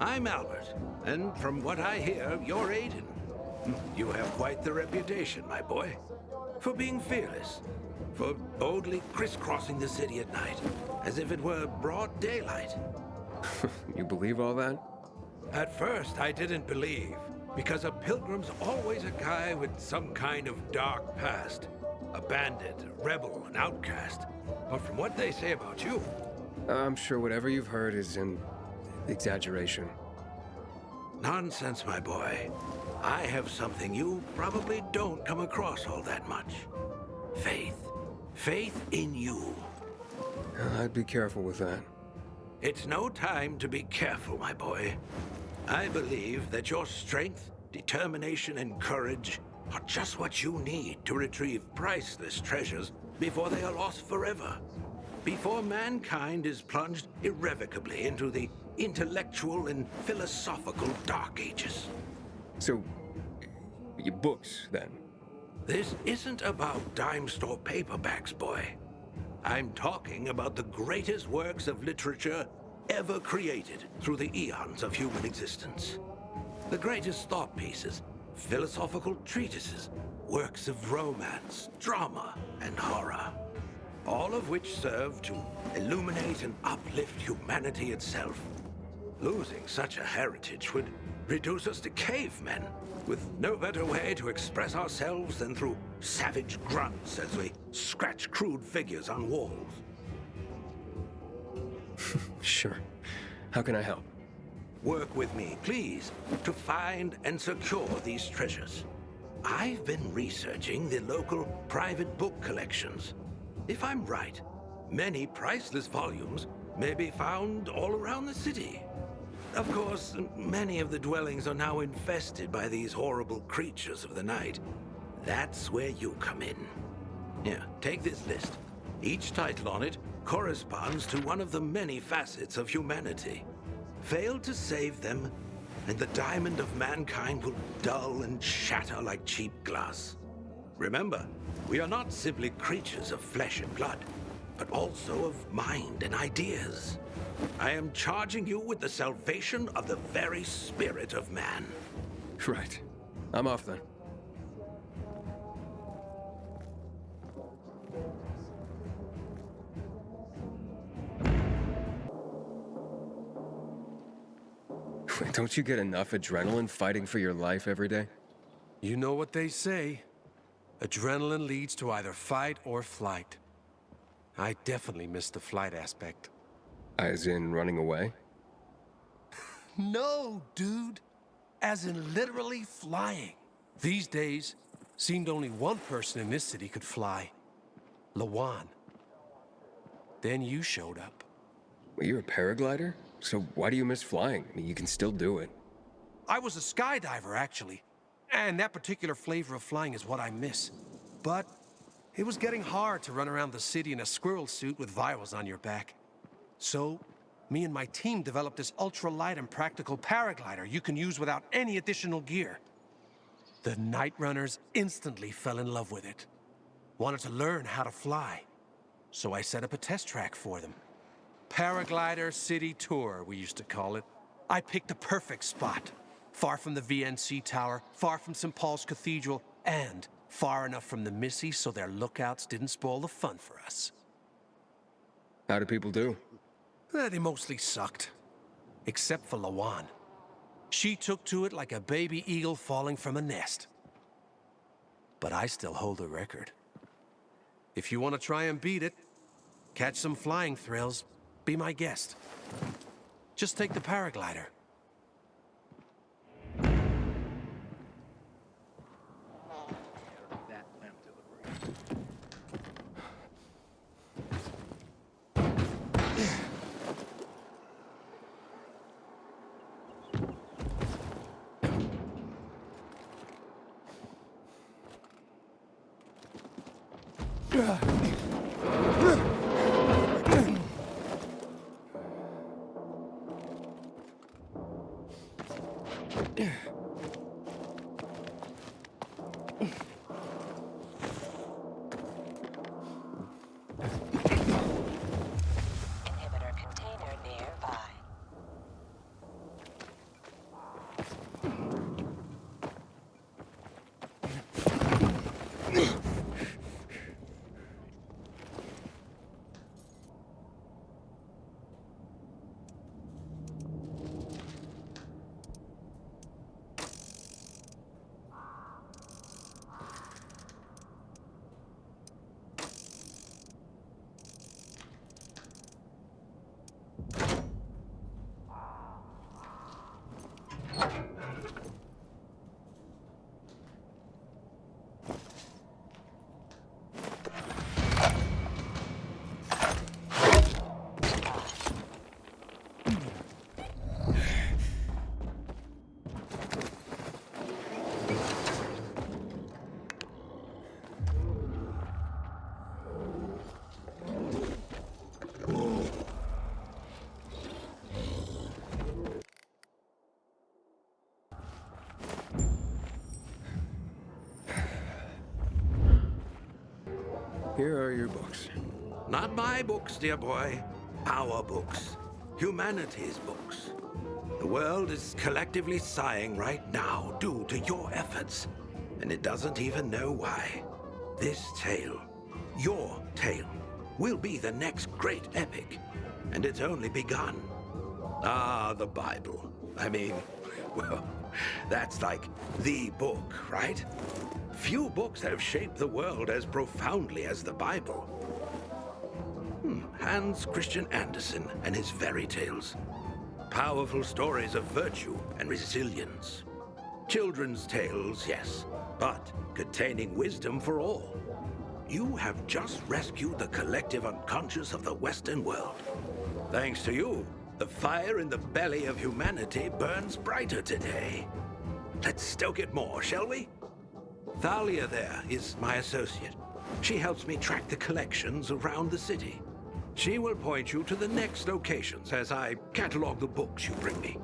I'm Albert, and from what I hear, you're Aiden. You have quite the reputation, my boy, for being fearless, for boldly crisscrossing the city at night, as if it were broad daylight. You believe all that? At first, I didn't believe, because a pilgrim's always a guy with some kind of dark past. A bandit, a rebel, an outcast. But from what they say about you... I'm sure whatever you've heard is an exaggeration. Nonsense, my boy. I have something you probably don't come across all that much. Faith. Faith in you. I'd be careful with that. It's no time to be careful, my boy. I believe that your strength, determination, and courage are just what you need to retrieve priceless treasures before they are lost forever. Before mankind is plunged irrevocably into the intellectual and philosophical Dark Ages. So, your books, then? This isn't about dime store paperbacks, boy. I'm talking about the greatest works of literature ever created through the eons of human existence. The greatest thought pieces, philosophical treatises, works of romance, drama, and horror. All of which serve to illuminate and uplift humanity itself. Losing such a heritage would reduce us to cavemen, with no better way to express ourselves than through savage grunts as we scratch crude figures on walls. Sure. How can I help? Work with me, please, to find and secure these treasures. I've been researching the local private book collections. If I'm right, many priceless volumes may be found all around the city. Of course, many of the dwellings are now infested by these horrible creatures of the night. That's where you come in. Here, take this list. Each title on it corresponds to one of the many facets of humanity. Fail to save them, and the diamond of mankind will dull and shatter like cheap glass. Remember, we are not simply creatures of flesh and blood, but also of mind and ideas. I am charging you with the salvation of the very spirit of man. Right. I'm off then. Don't you get enough adrenaline fighting for your life every day? You know what they say. Adrenaline leads to either fight or flight. I definitely missed the flight aspect. As in running away? No, dude. As in literally flying. These days, seemed only one person in this city could fly. Lawan. Then you showed up. Well, you're a paraglider? So why do you miss flying? I mean, you can still do it. I was a skydiver, actually. And that particular flavor of flying is what I miss. But it was getting hard to run around the city in a squirrel suit with virals on your back. So, me and my team developed this ultra-light and practical paraglider you can use without any additional gear. The Night Runners instantly fell in love with it. Wanted to learn how to fly. So I set up a test track for them. Paraglider City Tour, we used to call it. I picked the perfect spot. Far from the VNC Tower, far from St. Paul's Cathedral, and far enough from the Missy so their lookouts didn't spoil the fun for us. How do people do? They mostly sucked. Except for Lawan. She took to it like a baby eagle falling from a nest. But I still hold the record. If you want to try and beat it, catch some flying thrills, be my guest. Just take the paraglider. Inhibitor container nearby. books. Not my books, dear boy. Our books. Humanity's books. The world is collectively sighing right now due to your efforts, and it doesn't even know why. This tale, your tale, will be the next great epic, and it's only begun. Ah, the Bible. I mean, well, that's like the book, right? Few books have shaped the world as profoundly as the Bible. Hans Christian Andersen and his fairy tales. Powerful stories of virtue and resilience. Children's tales, yes, but containing wisdom for all. You have just rescued the collective unconscious of the Western world. Thanks to you, the fire in the belly of humanity burns brighter today. Let's stoke it more, shall we? Thalia there is my associate. She helps me track the collections around the city. She will point you to the next locations as I catalog the books you bring me.